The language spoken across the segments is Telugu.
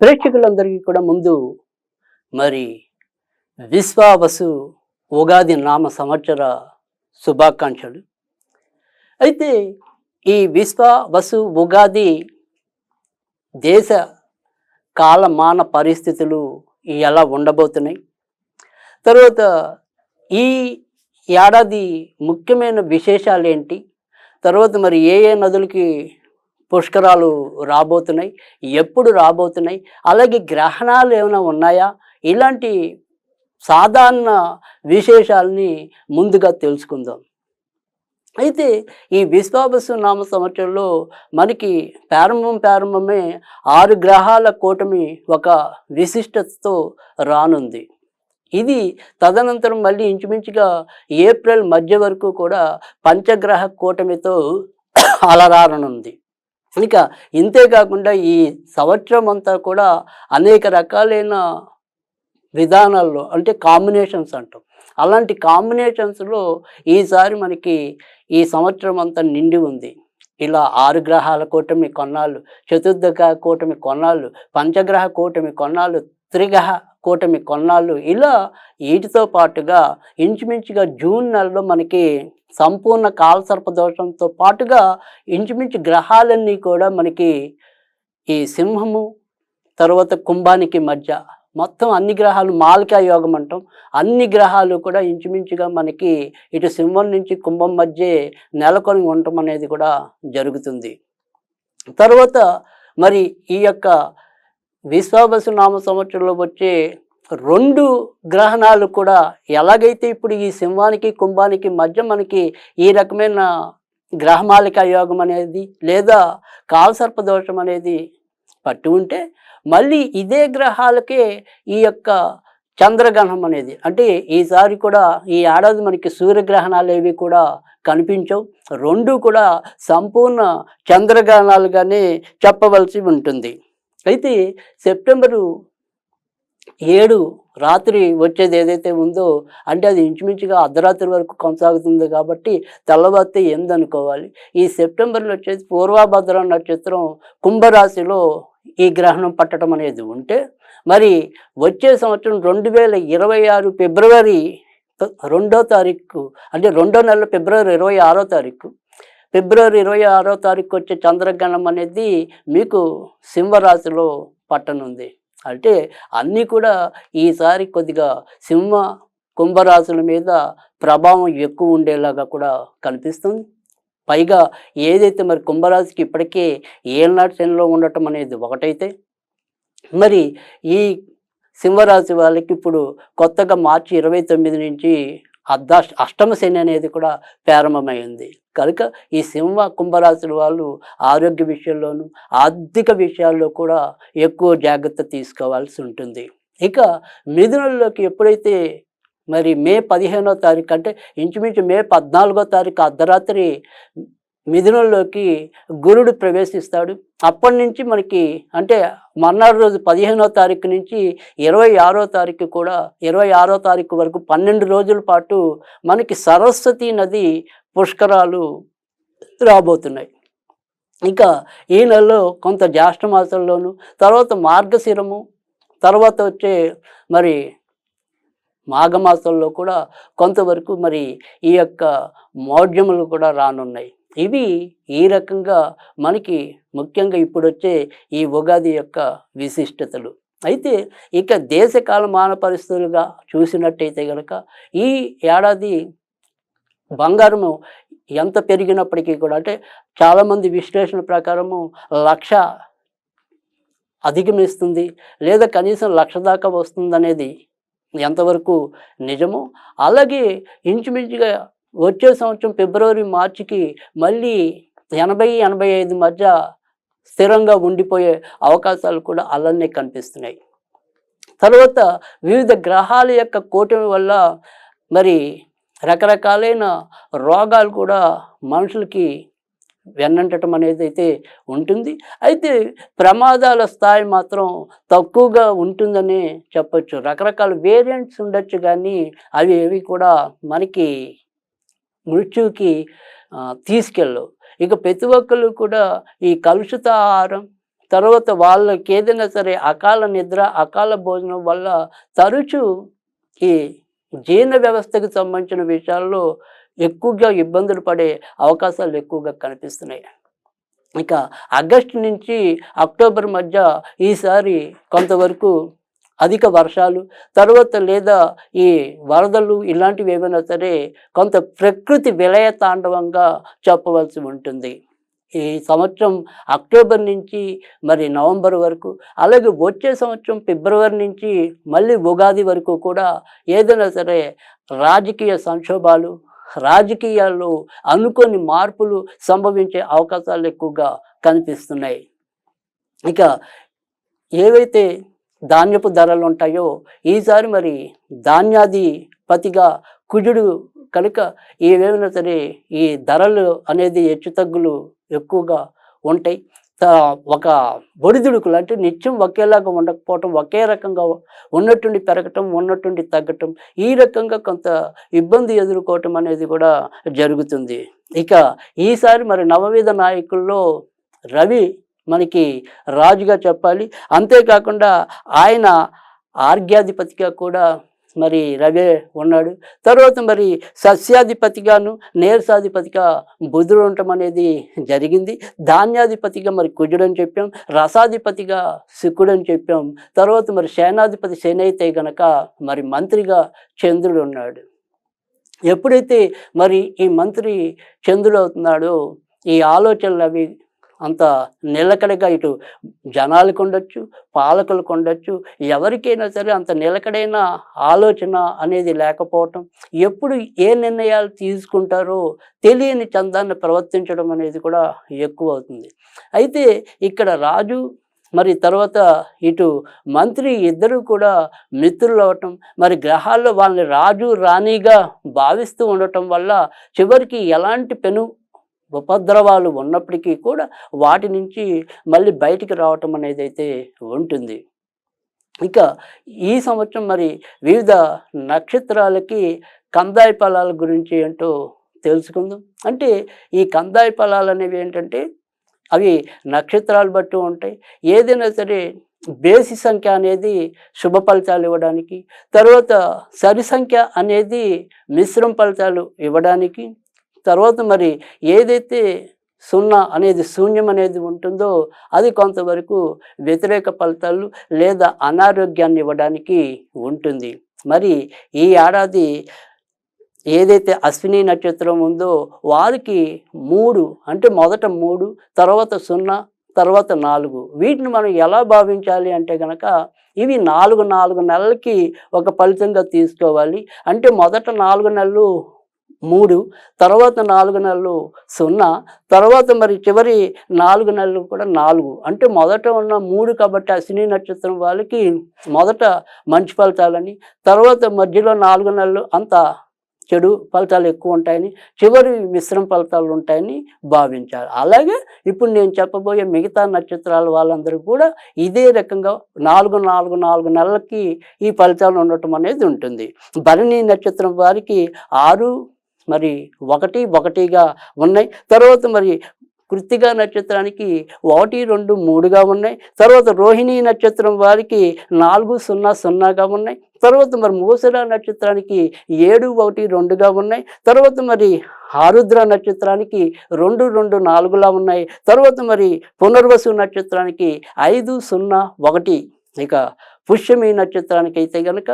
ప్రేక్షకులందరికీ కూడా ముందు మరి విశ్వావసు ఉగాది నామ సంవత్సర శుభాకాంక్షలు. అయితే ఈ విశ్వావసు ఉగాది దేశ కాలమాన పరిస్థితులు ఎలా ఉండబోతున్నాయి, తర్వాత ఈ ఏడాది ముఖ్యమైన విశేషాలు ఏంటి, తర్వాత మరి ఏ ఏ నదులకి పుష్కరాలు రాబోతున్నాయి, ఎప్పుడు రాబోతున్నాయి, అలాగే గ్రహణాలు ఏమైనా ఉన్నాయా, ఇలాంటి సాధారణ విశేషాలని ముందుగా తెలుసుకుందాం. అయితే ఈ విశ్వావసు నామ సంవత్సరంలో మనకి ప్రారంభమే 6 గ్రహాల కూటమి ఒక విశిష్టతతో రానుంది. ఇది తదనంతరం మళ్ళీ ఇంచుమించుగా ఏప్రిల్ మధ్య వరకు కూడా పంచగ్రహ కూటమితో అలరారనుంది. ఇక ఇంతే కాకుండా ఈ సంవత్సరం అంతా కూడా అనేక రకాలైన విధానాల్లో అంటే కాంబినేషన్స్ అంటాం. అలాంటి కాంబినేషన్స్లో ఈసారి మనకి ఈ సంవత్సరం అంతా నిండి ఉంది. ఇలా 6 గ్రహాల కూటమి కొన్నాళ్ళు, చతుర్గ్రహ కూటమి కొన్నాళ్ళు, పంచగ్రహ కూటమి కొన్నాళ్ళు, త్రిగ్రహ కూటమి కొన్నాళ్ళు, ఇలా వీటితో పాటుగా ఇంచుమించుగా జూన్ నెలలో మనకి సంపూర్ణ కాలసర్ప దోషంతో పాటుగా ఇంచుమించు గ్రహాలన్నీ కూడా మనకి ఈ సింహము తర్వాత కుంభానికి మధ్య మొత్తం అన్ని గ్రహాలు మాలికా యోగం అంటాం. అన్ని గ్రహాలు కూడా ఇంచుమించుగా మనకి ఇటు సింహం నుంచి కుంభం మధ్య నెలకొని ఉండటం అనేది కూడా జరుగుతుంది. తర్వాత మరి ఈ యొక్క విశ్వావసు నామ సంవత్సరంలో వచ్చే 2 గ్రహణాలు కూడా ఎలాగైతే ఇప్పుడు ఈ సింహానికి కుంభానికి మధ్య మనకి ఈ రకమైన గ్రహమాలిక యోగం అనేది లేదా కాలసర్ప దోషం అనేది పట్టి ఉంటే, మళ్ళీ ఇదే గ్రహాలకే ఈ యొక్క చంద్రగ్రహణం అనేది, అంటే ఈసారి కూడా ఈ ఏడాది మనకి సూర్యగ్రహణాలు ఏవి కూడా కనిపించవు. 2 కూడా సంపూర్ణ చంద్రగ్రహణాలుగానే చెప్పవలసి ఉంటుంది. అయితే సెప్టెంబరు 7 రాత్రి వచ్చేది ఏదైతే ఉందో, అంటే అది ఇంచుమించుగా అర్ధరాత్రి వరకు కొనసాగుతుంది కాబట్టి తెల్లవారితే 8 అనుకోవాలి. ఈ సెప్టెంబర్లో వచ్చేసి పూర్వభద్ర నక్షత్రం కుంభరాశిలో ఈ గ్రహణం పట్టడం అనేది ఉంటే, మరి వచ్చే సంవత్సరం 2026 ఫిబ్రవరి 2వ తారీఖు, అంటే 2వ నెల ఫిబ్రవరి 26వ తారీఖు, ఫిబ్రవరి 26వ తారీఖు వచ్చే చంద్రగ్రహణం అనేది మీకు సింహరాశిలో పట్టనుంది. అంటే అన్నీ కూడా ఈసారి కొద్దిగా సింహ కుంభరాశుల మీద ప్రభావం ఎక్కువ ఉండేలాగా కూడా కనిపిస్తుంది. పైగా ఏదైతే మరి కుంభరాశికి ఇప్పటికే ఏళ్ళనాటి శనిలో ఉండటం అనేది ఒకటైతే, మరి ఈ సింహరాశి వాళ్ళకి ఇప్పుడు కొత్తగా మార్చి 29 నుంచి అష్టమ శని అనేది కూడా ప్రారంభమైంది. కనుక ఈ సింహ కుంభరాశుల వాళ్ళు ఆరోగ్య విషయంలోనూ ఆర్థిక విషయాల్లో కూడా ఎక్కువ జాగ్రత్త తీసుకోవాల్సి ఉంటుంది. ఇక మిథునంలోకి ఎప్పుడైతే మరి మే 15వ తారీఖు, అంటే ఇంచుమించు మే 14వ తారీఖు అర్ధరాత్రి మిథునంలోకి గురుడు ప్రవేశిస్తాడు. అప్పటి నుంచి మనకి అంటే మర్నాడు రోజు 15వ తారీఖు నుంచి 26వ తారీఖు కూడా 26వ తారీఖు వరకు 12 రోజుల పాటు మనకి సరస్వతి నది పుష్కరాలు రాబోతున్నాయి. ఇక ఈ నెలలో కొంత జ్యేష్ఠ మాసంలోను, తర్వాత మార్గశిరము, తర్వాత వచ్చే మరి మాఘమాసంలో కూడా కొంతవరకు మరి ఈ యొక్క మౌఢ్యములు కూడా రానున్నాయి. ఇవి ఈ రకంగా మనకి ముఖ్యంగా ఇప్పుడు వచ్చే ఈ ఉగాది యొక్క విశిష్టతలు. అయితే ఇక దేశ కాలమాన పరిస్థితులుగా చూసినట్టయితే కనుక ఈ ఏడాది బంగారము ఎంత పెరిగినప్పటికీ కూడా, అంటే చాలామంది విశ్లేషణ ప్రకారము 1,00,000 అధిగమిస్తుంది లేదా కనీసం 1,00,000 దాకా వస్తుందనేది ఎంతవరకు నిజమో, అలాగే ఇంచుమించుగా వచ్చే సంవత్సరం ఫిబ్రవరి మార్చికి మళ్ళీ 80-85 మధ్య స్థిరంగా ఉండిపోయే అవకాశాలు కూడా అలానే కనిపిస్తున్నాయి. తర్వాత వివిధ గ్రహాల యొక్క కూటమి వల్ల మరి రకరకాలైన రోగాలు కూడా మనుషులకి వెన్నంటడం అనేది అయితే ఉంటుంది. అయితే ప్రమాదాల స్థాయి మాత్రం తక్కువగా ఉంటుందని చెప్పచ్చు. రకరకాల వేరియంట్స్ ఉండొచ్చు కానీ అవి ఏవి కూడా మనకి మృత్యువుకి తీసుకెళ్ళవు. ఇక ప్రతి ఒక్కళ్ళు కూడా ఈ కలుషిత ఆహారం, తర్వాత వాళ్ళకి ఏదైనా సరే అకాల నిద్ర, అకాల భోజనం వల్ల తరచూ ఈ జీర్ణ వ్యవస్థకు సంబంధించిన విషయాల్లో ఎక్కువగా ఇబ్బందులు పడే అవకాశాలు ఎక్కువగా కనిపిస్తున్నాయి. ఇక ఆగస్టు నుంచి అక్టోబర్ మధ్య ఈసారి కొంతవరకు అధిక వర్షాలు, తర్వాత లేదా ఈ వరదలు ఇలాంటివి ఏమైనా సరే కొంత ప్రకృతి విలయ తాండవంగా చెప్పవలసి ఉంటుంది. ఈ సంవత్సరం అక్టోబర్ నుంచి మరి నవంబర్ వరకు, అలాగే వచ్చే సంవత్సరం ఫిబ్రవరి నుంచి మళ్ళీ ఉగాది వరకు కూడా ఏదైనా సరే రాజకీయ సంక్షోభాలు, రాజకీయాల్లో అనుకోని మార్పులు సంభవించే అవకాశాలు ఎక్కువగా కనిపిస్తున్నాయి. ఇక ఏవైతే ధాన్యపు ధరలు ఉంటాయో ఈసారి మరి ధాన్యాధిపతిగా కుజుడు కనుక ఏవేమైనా సరే ఈ ధరలు అనేది హెచ్చుతగ్గులు ఎక్కువగా ఉంటాయి. ఒక ఒడిదుడుకులు అంటే నిత్యం ఒకేలాగా ఉండకపోవటం, ఒకే రకంగా ఉన్నట్టుండి పెరగటం, ఉన్నట్టుండి తగ్గటం, ఈ రకంగా కొంత ఇబ్బంది ఎదుర్కోవటం అనేది కూడా జరుగుతుంది. ఇక ఈసారి మరి నవవిధ నాయకుల్లో రవి మనకి రాజుగా చెప్పాలి. అంతేకాకుండా ఆయన ఆర్ఘ్యాధిపతిగా కూడా మరి రవే ఉన్నాడు. తర్వాత మరి సస్యాధిపతిగాను, నీరసాధిపతిగా బుధుడు ఉండటం అనేది జరిగింది. ధాన్యాధిపతిగా మరి కుజుడు అని చెప్పాం, రసాధిపతిగా శుక్రుడు అని చెప్పాం. తర్వాత మరి సేనాధిపతి శని అయితే గనక మరి మంత్రిగా చంద్రుడు ఉన్నాడు. ఎప్పుడైతే మరి ఈ మంత్రి చంద్రుడు అవుతున్నాడో ఈ ఆలోచనలు అవి అంత నిలకడగా ఇటు జనాలకు ఉండొచ్చు, పాలకులకు ఉండొచ్చు, ఎవరికైనా సరే అంత నిలకడైన ఆలోచన అనేది లేకపోవటం, ఎప్పుడు ఏ నిర్ణయాలు తీసుకుంటారో తెలియని చందాన్ని ప్రవర్తించడం అనేది కూడా ఎక్కువ అవుతుంది. అయితే ఇక్కడ రాజు మరి తర్వాత ఇటు మంత్రి ఇద్దరు కూడా మిత్రులు అవటం, మరి గ్రహాల్లో వాళ్ళని రాజు రాణిగా భావిస్తూ ఉండటం వల్ల చివరికి ఎలాంటి ఉపద్రవాలు ఉన్నప్పటికీ కూడా వాటి నుంచి మళ్ళీ బయటికి రావటం అనేది అయితే ఉంటుంది. ఇక ఈ సంవత్సరం మరి వివిధ నక్షత్రాలకి కందాయ ఫలాల గురించి ఏంటో తెలుసుకుందాం. అంటే ఈ కందాయ ఫలాలు అనేవి ఏంటంటే అవి నక్షత్రాలు బట్టి ఉంటాయి. ఏదైనా సరే బేసి సంఖ్య అనేది శుభ ఫలితాలు ఇవ్వడానికి, తర్వాత సరి సంఖ్య అనేది మిశ్రమ ఫలితాలు ఇవ్వడానికి, తర్వాత మరి ఏదైతే 0 అనేది శూన్యం అనేది ఉంటుందో అది కొంతవరకు వ్యతిరేక ఫలితాలు లేదా అనారోగ్యాన్ని ఇవ్వడానికి ఉంటుంది. మరి ఈ ఏడాది ఏదైతే అశ్విని నక్షత్రం ఉందో వారికి 3 అంటే మొదట 3, తర్వాత 0, తర్వాత 4 వీటిని మనం ఎలా భావించాలి అంటే కనుక ఇవి 4 నెలలకి ఒక ఫలితంగా తీసుకోవాలి. అంటే మొదట 4 నెలలు 3, తర్వాత 4 నెలలు 0, తర్వాత మరి చివరి 4 నెలలు కూడా 4. అంటే మొదట ఉన్న 3 కాబట్టి అశ్విని నక్షత్రం వాళ్ళకి మొదట మంచి ఫలితాలని, తర్వాత మధ్యలో 4 నెలలు అంత చెడు ఫలితాలు ఎక్కువ ఉంటాయని, చివరి మిశ్రమ ఫలితాలు ఉంటాయని భావించాలి. అలాగే ఇప్పుడు నేను చెప్పబోయే మిగతా నక్షత్రాల వాళ్ళందరూ కూడా ఇదే రకంగా 4 నెలలకి ఈ ఫలితాలు ఉండటం అనేది ఉంటుంది. భరణి నక్షత్రం వారికి 6 మరి 1 ఉన్నాయి. తర్వాత మరి కృత్తిక నక్షత్రానికి 1, 2, 3గా ఉన్నాయి. తర్వాత రోహిణి నక్షత్రం వారికి 4, 0, 0గా ఉన్నాయి. తర్వాత మరి మూసర నక్షత్రానికి 7, 1, 2గా ఉన్నాయి. తర్వాత మరి ఆరుద్ర నక్షత్రానికి 2, 2, 4లా ఉన్నాయి. తర్వాత మరి పునర్వసు నక్షత్రానికి 5, 0, 1. ఇక పుష్యమి నక్షత్రానికి అయితే గనక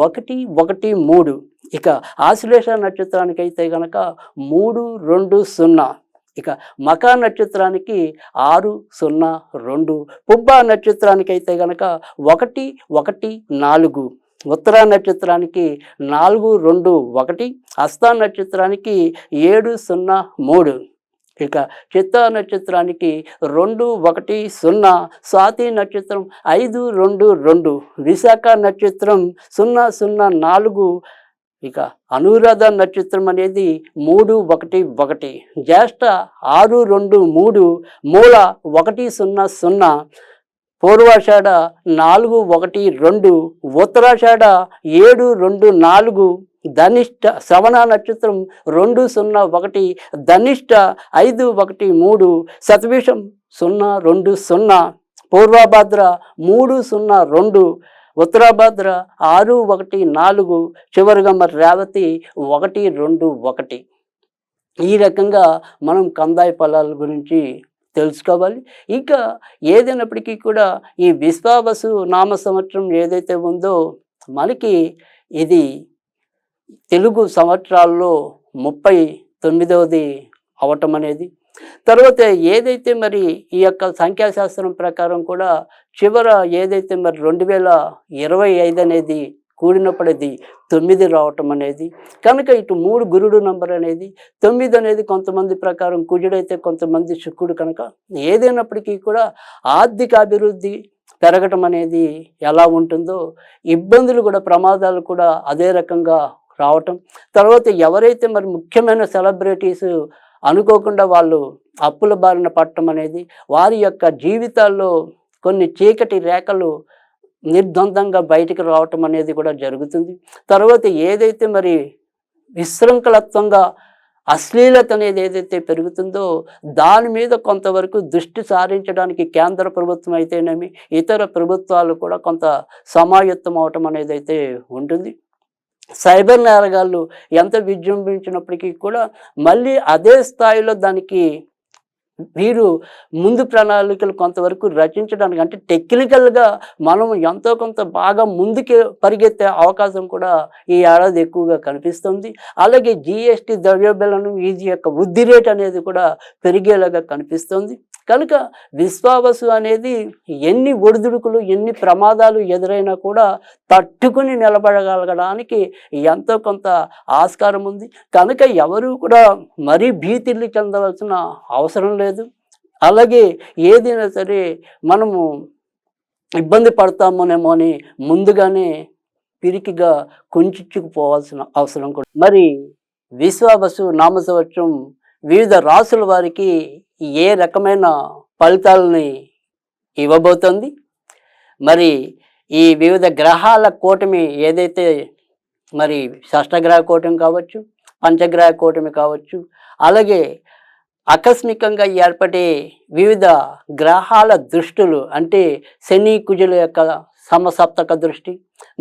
1, 1, 3. ఇక ఆశ్లేష నక్షత్రానికి అయితే గనక 3, 2, 0. ఇక మకా నక్షత్రానికి 6, 0, 2. పుబ్బ నక్షత్రానికి అయితే గనక 1, 1, 4. ఉత్తర నక్షత్రానికి 4, 2, 1. హస్త నక్షత్రానికి 7, 0, 3. ఇక చిత్తా నక్షత్రానికి 2, 1, 0. స్వాతి నక్షత్రం 5, 2, 2. విశాఖ నక్షత్రం 0, 0, 4. ఇక అనురాధ నక్షత్రం అనేది 3, 1, 1. జ్యేష్ఠ 6, 2, 3. మూల 1, 0, 0. పూర్వాషాఢ 4, 1, 2. ఉత్తరాషాఢ 7, 2, 4. ధనిష్ట శ్రవణ నక్షత్రం 2, 0, 1. ధనిష్ట 5, 1, 3. శతభిషం 0, 2, 0. పూర్వభద్ర 302, ఉత్తరాభద్ర 614, చివరిగా మరి రేవతి 121. ఈ రకంగా మనం కందాయ ఫలాల గురించి తెలుసుకోవాలి. ఇంకా ఏదైనప్పటికీ కూడా ఈ విశ్వావసు నామ సంవత్సరం ఏదైతే ఉందో మనకి ఇది తెలుగు సంవత్సరాల్లో 39వది అవటం అనేది. తర్వాత ఏదైతే మరి ఈ యొక్క సంఖ్యాశాస్త్రం ప్రకారం కూడా చివర ఏదైతే మరి 2025 అనేది కూడినప్పుడు అది 9 రావటం అనేది. కనుక ఇటు 3 గురుడు నంబర్ అనేది, 9 అనేది కొంతమంది ప్రకారం కుజుడైతే కొంతమంది శుక్రుడు. కనుక ఏదైనప్పటికీ కూడా ఆర్థిక అభివృద్ధి పెరగటం అనేది ఎలా ఉంటుందో ఇబ్బందులు కూడా, ప్రమాదాలు కూడా అదే రకంగా రావటం. తర్వాత ఎవరైతే మరి ముఖ్యమైన సెలబ్రిటీస్ అనుకోకుండా వాళ్ళు అప్పుల బారిన పడటం అనేది, వారి యొక్క జీవితాల్లో కొన్ని చీకటి రేఖలు నిర్ద్వందంగా బయటికి రావటం అనేది కూడా జరుగుతుంది. తర్వాత ఏదైతే మరి విశృంఖలత్వంగా అశ్లీలత అనేది ఏదైతే పెరుగుతుందో దాని మీద కొంతవరకు దృష్టి సారించడానికి కేంద్ర ప్రభుత్వం అయితేనేమి ఇతర ప్రభుత్వాలు కూడా కొంత సమాయత్తం అవటం అనేది అయితే ఉంటుంది. సైబర్ నేరగాళ్ళు ఎంత విజృంభించినప్పటికీ కూడా మళ్ళీ అదే స్థాయిలో దానికి వీరు ముందు ప్రణాళికలు కొంతవరకు రచించడానికి, అంటే టెక్నికల్గా మనం ఎంతో కొంత బాగా ముందుకు పరిగెత్తే అవకాశం కూడా ఈ ఏడాది ఎక్కువగా కనిపిస్తుంది. అలాగే GST ద్రవ్యోల్బణం వీటి యొక్క వృద్ధి రేట్ అనేది కూడా పెరిగేలాగా కనిపిస్తుంది. కనుక విశ్వావసు అనేది ఎన్ని ఒడిదుడుకులు, ఎన్ని ప్రమాదాలు ఎదురైనా కూడా తట్టుకుని నిలబడగలగడానికి ఎంతో కొంత ఆస్కారం ఉంది. కనుక ఎవరు కూడా మరీ భీతిల్లి చెందవలసిన అవసరం లేదు. అలాగే ఏదైనా సరే మనము ఇబ్బంది పడతామోనేమో అని ముందుగానే పిరికిగా కుంచుకుపోవాల్సిన అవసరం కూడా. మరి విశ్వావసు నామ సంవత్సరం వివిధ రాసుల వారికి ఏ రకమైన ఫలితాలని ఇవ్వబోతోంది? మరి ఈ వివిధ గ్రహాల కూటమి ఏదైతే మరి షష్టగ్రహ కూటమి కావచ్చు, పంచగ్రహ కూటమి కావచ్చు, అలాగే ఆకస్మికంగా ఏర్పడే వివిధ గ్రహాల దృష్టులు, అంటే శని కుజుల యొక్క సమసప్తక దృష్టి,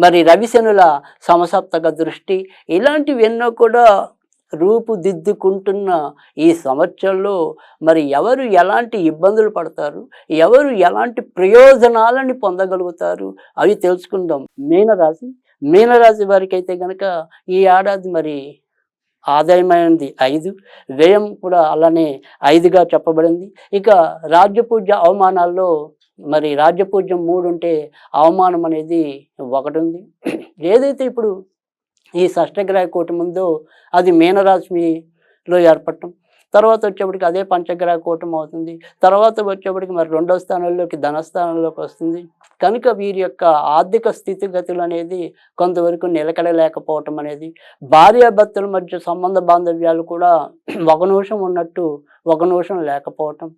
మరి రవిశనుల సమసప్తక దృష్టి, ఇలాంటివి ఎన్నో కూడా రూపుదిద్దుకుంటున్న ఈ సంవత్సరంలో మరి ఎవరు ఎలాంటి ఇబ్బందులు పడతారు, ఎవరు ఎలాంటి ప్రయోజనాలని పొందగలుగుతారు అవి తెలుసుకుందాం. మీనరాశి వారికి అయితే కనుక ఈ ఏడాది మరి ఆదాయమైనది 5, వ్యయం కూడా అలానే 5గా చెప్పబడింది. ఇక రాజ్యపూజ్య అవమానాల్లో మరి రాజ్యపూజ్యం 3 ఉంటే అవమానం అనేది 1 ఉంది. ఏదైతే ఇప్పుడు ఈ షష్టగ్రహ కూటమి ఉందో అది మీనరాశిలో ఏర్పడటం, తర్వాత వచ్చేప్పటికి అదే పంచగ్రహ కూటమి అవుతుంది. తర్వాత వచ్చేప్పటికి మరి 2వ స్థానంలోకి ధనస్థానంలోకి వస్తుంది. కనుక వీరి యొక్క ఆర్థిక స్థితిగతులు అనేది కొంతవరకు నిలకడలేకపోవటం అనేది, భార్యాభర్తల మధ్య సంబంధ బాంధవ్యాలు కూడా ఒక నిమిషం ఉన్నట్టు ఒక నిమిషం లేకపోవటం,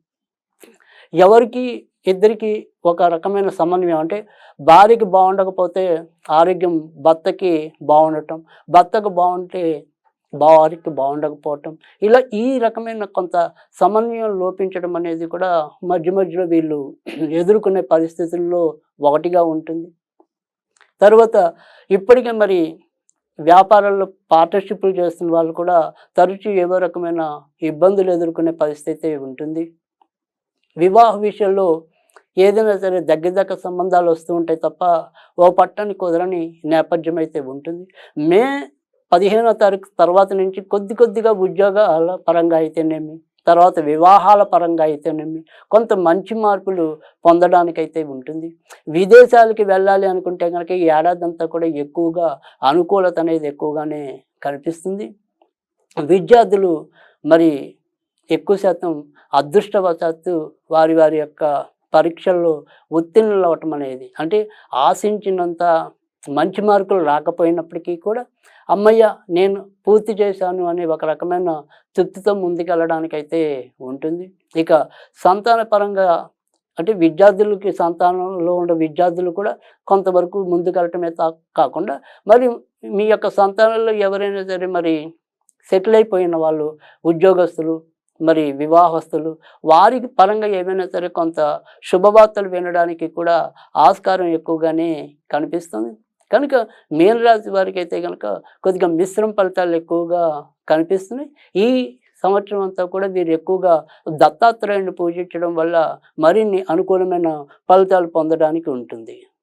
ఎవరికి ఇద్దరికి ఒక రకమైన సమన్వయం, అంటే భార్యకి బాగుండకపోతే ఆరోగ్యం భర్తకి బాగుండటం, భర్తకు బాగుంటే భార్యకి బాగుండకపోవటం, ఇలా ఈ రకమైన కొంత సమన్వయం లోపించడం అనేది కూడా మధ్య మధ్యలో వీళ్ళు ఎదుర్కొనే పరిస్థితుల్లో ఒకటిగా ఉంటుంది. తర్వాత ఇప్పటికే మరి వ్యాపారాల్లో పార్ట్నర్షిప్లు చేస్తున్న వాళ్ళు కూడా తరచూ ఏవో రకమైన ఇబ్బందులు ఎదుర్కొనే పరిస్థితి ఉంటుంది. వివాహ విషయంలో ఏదైనా సరే దగ్గర సంబంధాలు వస్తూ ఉంటాయి తప్ప ఓ పట్టని కుదరని నేపథ్యం అయితే ఉంటుంది. మే 15వ తారీఖు తర్వాత నుంచి కొద్దిగా ఉద్యోగాల పరంగా అయితేనేమి, తర్వాత వివాహాల పరంగా అయితేనేమి కొంత మంచి మార్పులు పొందడానికైతే ఉంటుంది. విదేశాలకి వెళ్ళాలి అనుకుంటే కనుక ఈ ఏడాది అంతా కూడా ఎక్కువగా అనుకూలత అనేది ఎక్కువగానే కనిపిస్తుంది. విద్యార్థులు మరి ఎక్కువ శాతం అదృష్టవశాత్తు వారి యొక్క పరీక్షల్లో ఉత్తీర్ణులు అవ్వటం అనేది, అంటే ఆశించినంత మంచి మార్కులు రాకపోయినప్పటికీ కూడా అమ్మయ్య నేను పూర్తి చేశాను అనే ఒక రకమైన తృప్తితో ముందుకెళ్ళడానికైతే ఉంటుంది. ఇక సంతాన పరంగా అంటే విద్యార్థులకి, సంతానంలో ఉండే విద్యార్థులు కూడా కొంతవరకు ముందుకెళ్ళటమే కాకుండా మరి మీ యొక్క సంతానంలో ఎవరైనా సరే మరి సెటిల్ అయిపోయిన వాళ్ళు, ఉద్యోగస్తులు, మరి వివాహస్తులు వారికి పరంగా ఏమైనా సరే కొంత శుభవార్తలు వినడానికి కూడా ఆస్కారం ఎక్కువగానే కనిపిస్తుంది. కనుక మీనరాశి వారికి అయితే కనుక కొద్దిగా మిశ్రమ ఫలితాలు ఎక్కువగా కనిపిస్తున్నాయి. ఈ సంవత్సరం అంతా కూడా వీరు ఎక్కువగా దత్తాత్రేయుని పూజించడం వల్ల మరిన్ని అనుకూలమైన ఫలితాలు పొందడానికి ఉంటుంది.